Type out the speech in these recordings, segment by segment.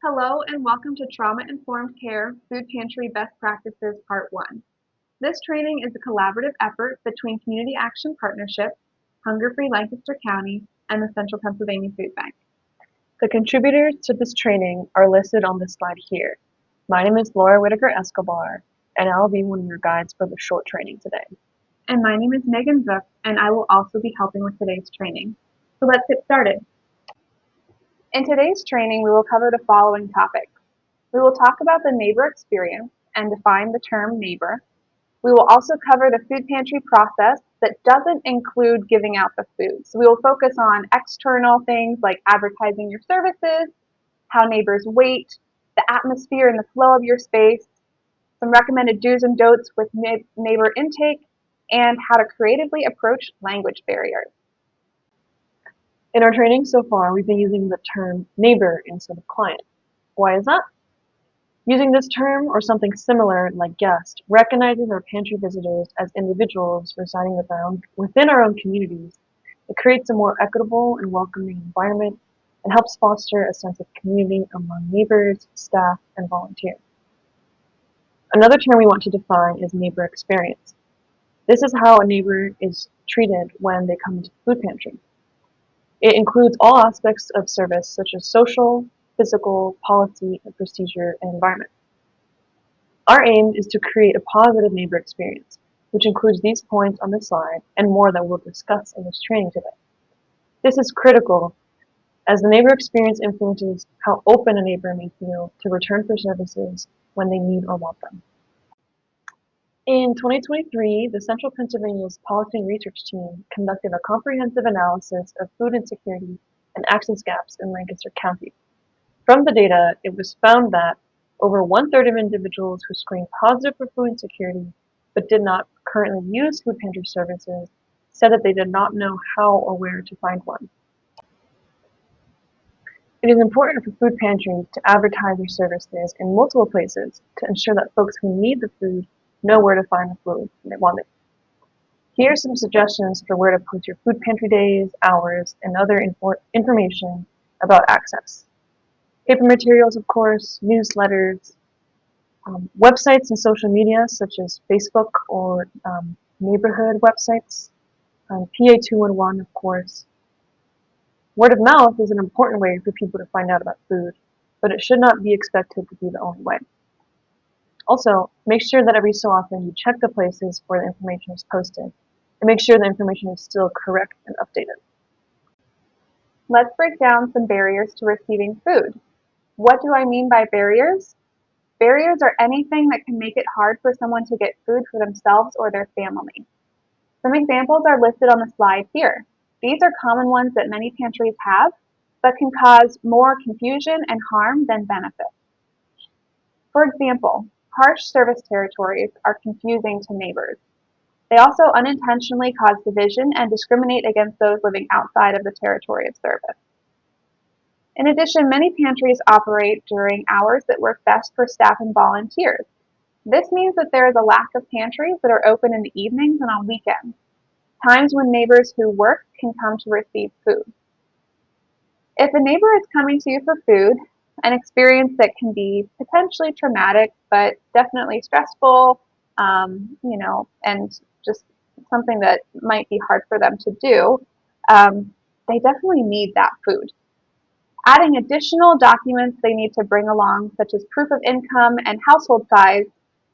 Hello and welcome to Trauma-Informed Care Food Pantry Best Practices Part 1. This training is a collaborative effort between Community Action Partnership, Hunger Free Lancaster County, and the Central Pennsylvania Food Bank. The contributors to this training are listed on this slide here. My name is Laura Whitaker Escobar, and I'll be one of your guides for the short training today. And my name is Megan Zook, and I will also be helping with today's training. So let's get started. In today's training, we will cover the following topics. We will talk about the neighbor experience and define the term neighbor. We will also cover the food pantry process that doesn't include giving out the food. So we will focus on external things like advertising your services, how neighbors wait, the atmosphere and the flow of your space, some recommended do's and don'ts with neighbor intake, and how to creatively approach language barriers. In our training so far, we've been using the term neighbor instead of client. Why is that? Using this term or something similar like guest recognizes our pantry visitors as individuals residing within our own communities. It creates a more equitable and welcoming environment and helps foster a sense of community among neighbors, staff, and volunteers. Another term we want to define is neighbor experience. This is how a neighbor is treated when they come into the food pantry. It includes all aspects of service such as social, physical, policy, and procedure, and environment. Our aim is to create a positive neighbor experience, which includes these points on the slide and more that we'll discuss in this training today. This is critical as the neighbor experience influences how open a neighbor may feel to return for services when they need or want them. In 2023, the Central Pennsylvania's Policy and Research Team conducted a comprehensive analysis of food insecurity and access gaps in Lancaster County. From the data, it was found that over one-third of individuals who screened positive for food insecurity but did not currently use food pantry services said that they did not know how or where to find one. It is important for food pantries to advertise their services in multiple places to ensure that folks who need the food know where to find the food when they want it. Here are some suggestions for where to post your food pantry days, hours, and other information about access. Paper materials, of course, newsletters, websites and social media such as Facebook or neighborhood websites, PA211, of course. Word of mouth is an important way for people to find out about food, but it should not be expected to be the only way. Also, make sure that every so often you check the places where the information is posted and make sure the information is still correct and updated. Let's break down some barriers to receiving food. What do I mean by barriers? Barriers are anything that can make it hard for someone to get food for themselves or their family. Some examples are listed on the slide here. These are common ones that many pantries have, but can cause more confusion and harm than benefit. For example, harsh service territories are confusing to neighbors. They also unintentionally cause division and discriminate against those living outside of the territory of service. In addition, many pantries operate during hours that work best for staff and volunteers. This means that there is a lack of pantries that are open in the evenings and on weekends, times when neighbors who work can come to receive food. If a neighbor is coming to you for food, an experience that can be potentially traumatic, but definitely stressful, and just something that might be hard for them to do, they definitely need that food. Adding additional documents they need to bring along, such as proof of income and household size,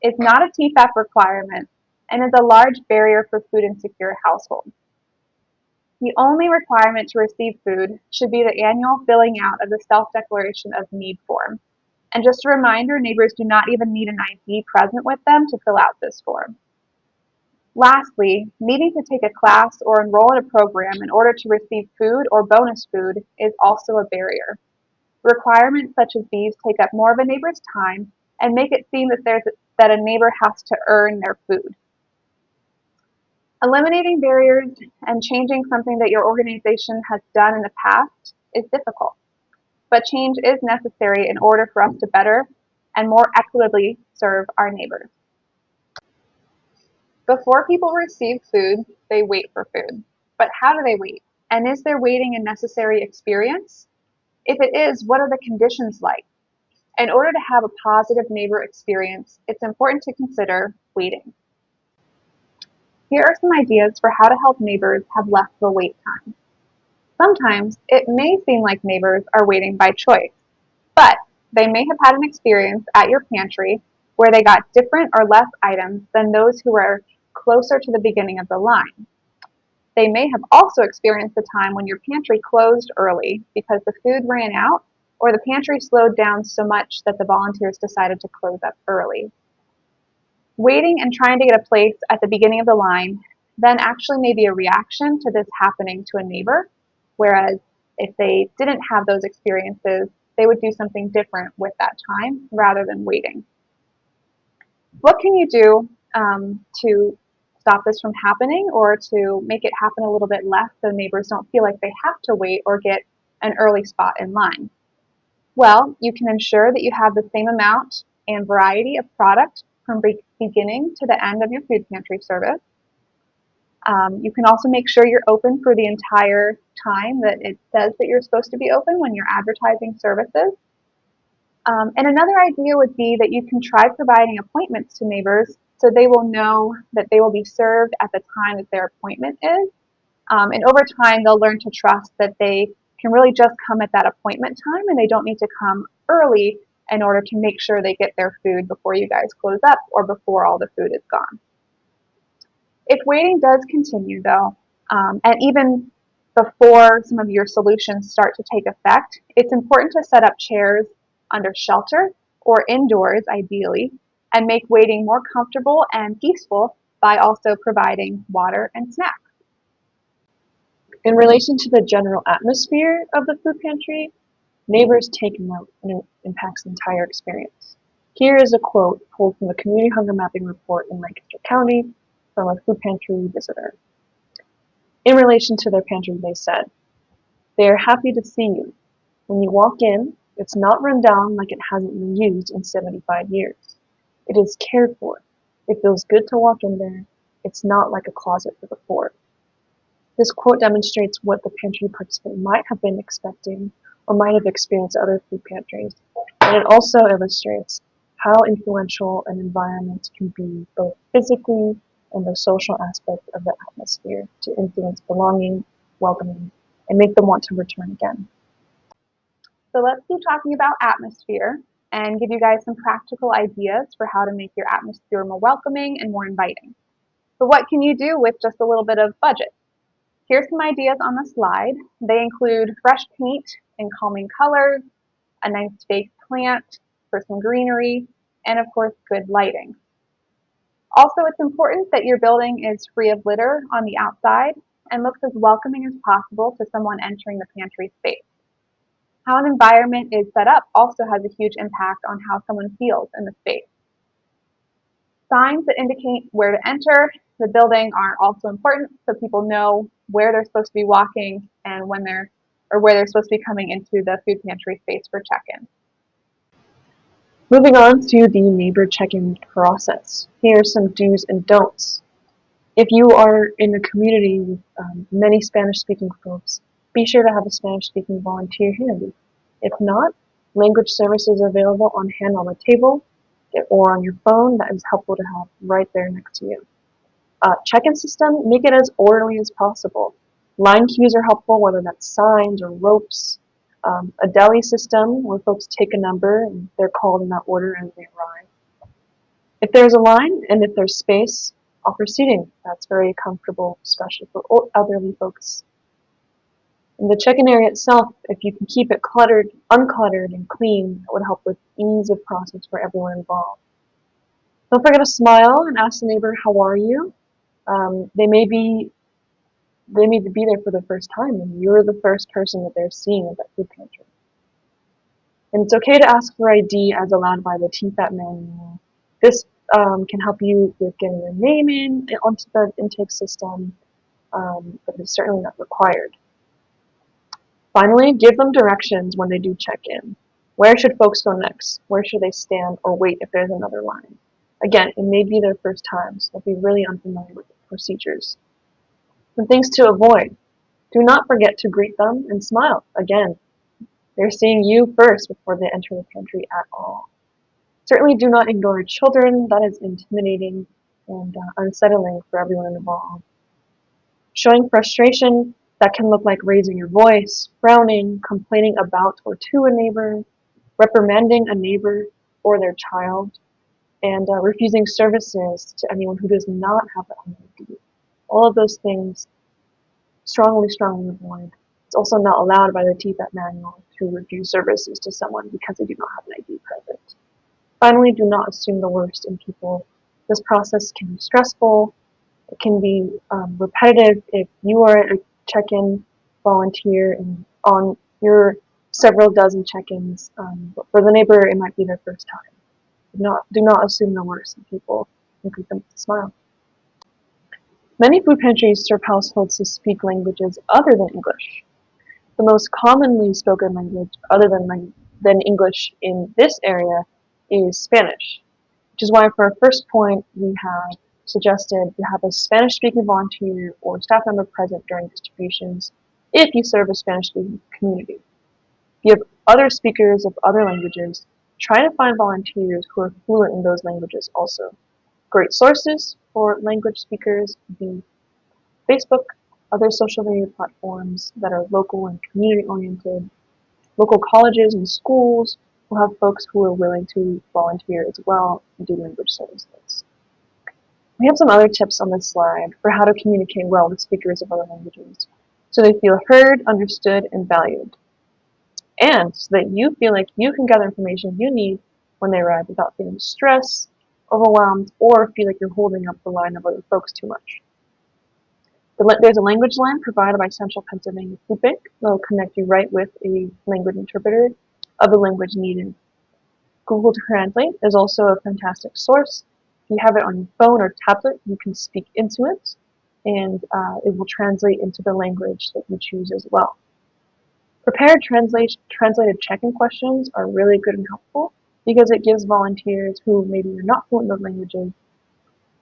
is not a TFAP requirement and is a large barrier for food insecure households. The only requirement to receive food should be the annual filling out of the Self-Declaration of Need form. And just a reminder, neighbors do not even need an ID present with them to fill out this form. Lastly, needing to take a class or enroll in a program in order to receive food or bonus food is also a barrier. Requirements such as these take up more of a neighbor's time and make it seem that a neighbor has to earn their food. Eliminating barriers and changing something that your organization has done in the past is difficult, but change is necessary in order for us to better and more equitably serve our neighbors. Before people receive food, they wait for food. But how do they wait? And is their waiting a necessary experience? If it is, what are the conditions like? In order to have a positive neighbor experience, it's important to consider waiting. Here are some ideas for how to help neighbors have less of a wait time. Sometimes it may seem like neighbors are waiting by choice, but they may have had an experience at your pantry where they got different or less items than those who were closer to the beginning of the line. They may have also experienced a time when your pantry closed early because the food ran out or the pantry slowed down so much that the volunteers decided to close up early. Waiting and trying to get a place at the beginning of the line then actually may be a reaction to this happening to a neighbor, whereas if they didn't have those experiences, they would do something different with that time rather than waiting. What can you do to stop this from happening or to make it happen a little bit less so neighbors don't feel like they have to wait or get an early spot in line? Well, you can ensure that you have the same amount and variety of product from beginning to the end of your food pantry service. You can also make sure you're open for the entire time that it says that you're supposed to be open when you're advertising services. And another idea would be that you can try providing appointments to neighbors so they will know that they will be served at the time that their appointment is. And over time, they'll learn to trust that they can really just come at that appointment time and they don't need to come early in order to make sure they get their food before you guys close up or before all the food is gone. If waiting does continue, though, and even before some of your solutions start to take effect, it's important to set up chairs under shelter or indoors, ideally, and make waiting more comfortable and peaceful by also providing water and snacks. In relation to the general atmosphere of the food pantry, neighbors take note and it impacts the entire experience. Here is a quote pulled from the Community Hunger Mapping Report in Lancaster County from a food pantry visitor. In relation to their pantry, they said, "They are happy to see you. When you walk in, it's not run down like it hasn't been used in 75 years. It is cared for. It feels good to walk in there. It's not like a closet for the poor." This quote demonstrates what the pantry participant might have been expecting or might have experienced at other food pantries, and it also illustrates how influential an environment can be both physically and the social aspect of the atmosphere to influence belonging, welcoming, and make them want to return again. So let's keep talking about atmosphere and give you guys some practical ideas for how to make your atmosphere more welcoming and more inviting. So what can you do with just a little bit of budget? Here's some ideas on the slide. They include fresh paint in calming colors, a nice fake plant for some greenery, and of course, good lighting. Also, it's important that your building is free of litter on the outside and looks as welcoming as possible to someone entering the pantry space. How an environment is set up also has a huge impact on how someone feels in the space. Signs that indicate where to enter the building are also important so people know where they're supposed to be walking and where they're supposed to be coming into the food pantry space for check-in. Moving on to the neighbor check-in process. Here are some do's and don'ts. If you are in a community with many Spanish-speaking folks, be sure to have a Spanish-speaking volunteer handy. If not, language services are available on hand on the table or on your phone that is helpful to have right there next to you. Check-in system, make it as orderly as possible. Line cues are helpful, whether that's signs or ropes. A deli system where folks take a number and they're called in that order as they arrive. If there's a line and if there's space, offer seating. That's very comfortable, especially for elderly folks. In the check-in area itself, if you can keep it uncluttered and clean, that would help with ease of process for everyone involved. Don't forget to smile and ask the neighbor, "How are you?" They may be there for the first time, and you're the first person that they're seeing at that food pantry. And it's okay to ask for ID as allowed by the TFAT manual. This can help you with getting your name onto the intake system, but it's certainly not required. Finally, give them directions when they do check in. Where should folks go next? Where should they stand or wait if there's another line? Again, it may be their first time, so they'll be really unfamiliar with the procedures. Some things to avoid. Do not forget to greet them and smile. Again, They're seeing you first before they enter the pantry at all. Certainly do not ignore children. That is intimidating and unsettling for everyone involved. Showing frustration, that can look like raising your voice, frowning, complaining about or to a neighbor, reprimanding a neighbor or their child, and refusing services to anyone who does not have an ID. All of those things strongly, strongly avoid. It's also not allowed by the TIC manual to refuse services to someone because they do not have an ID present. Finally, do not assume the worst in people. This process can be stressful. It can be repetitive if you are a check-in volunteer and on your several dozen check-ins. But for the neighbor, it might be their first time. Do not assume the worst in people and greet them with a smile. Many food pantries serve households who speak languages other than English. The most commonly spoken language other than English in this area is Spanish, which is why for our first point we have suggested you have a Spanish-speaking volunteer or staff member present during distributions if you serve a Spanish-speaking community. If you have other speakers of other languages, try to find volunteers who are fluent in those languages also. Great sources for language speakers would be Facebook, other social media platforms that are local and community-oriented, local colleges and schools will have folks who are willing to volunteer as well and do language services. We have some other tips on this slide for how to communicate well with speakers of other languages so they feel heard, understood, and valued, and so that you feel like you can gather information you need when they arrive without feeling stressed, overwhelmed, or feel like you're holding up the line of other folks too much. There's a language line provided by Central Pennsylvania Food Bank that will connect you right with a language interpreter of the language needed. Google Translate is also a fantastic source. If you have it on your phone or tablet, you can speak into it, and it will translate into the language that you choose as well. Prepared translated check-in questions are really good and helpful because it gives volunteers who maybe are not fluent in those languages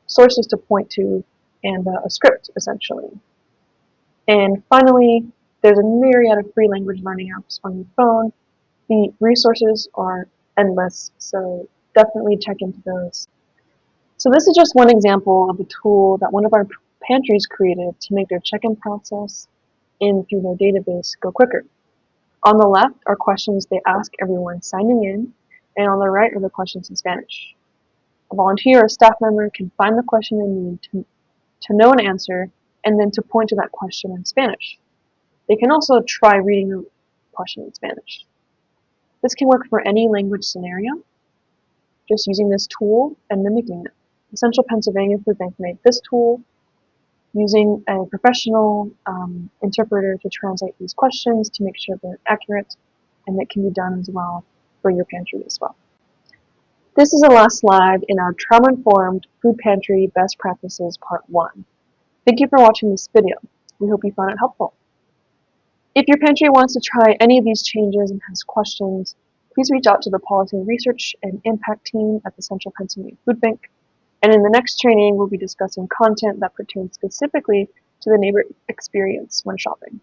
sources to point to and a script, essentially. And finally, there's a myriad of free language learning apps on your phone. The resources are endless, so definitely check into those. So this is just one example of a tool that one of our pantries created to make their check-in process in through their database go quicker. On the left are questions they ask everyone signing in, and on the right are the questions in Spanish. A volunteer or staff member can find the question they need to know an answer and then to point to that question in Spanish. They can also try reading the question in Spanish. This can work for any language scenario, just using this tool and mimicking it. The Central Pennsylvania Food Bank made this tool using a professional interpreter to translate these questions to make sure they're accurate, and it can be done as well for your pantry as well. This is the last slide in our Trauma-Informed Food Pantry Best Practices Part 1. Thank you for watching this video. We hope you found it helpful. If your pantry wants to try any of these changes and has questions, please reach out to the Policy Research and Impact team at the Central Pennsylvania Food Bank. And in the next training, we'll be discussing content that pertains specifically to the neighbor experience when shopping.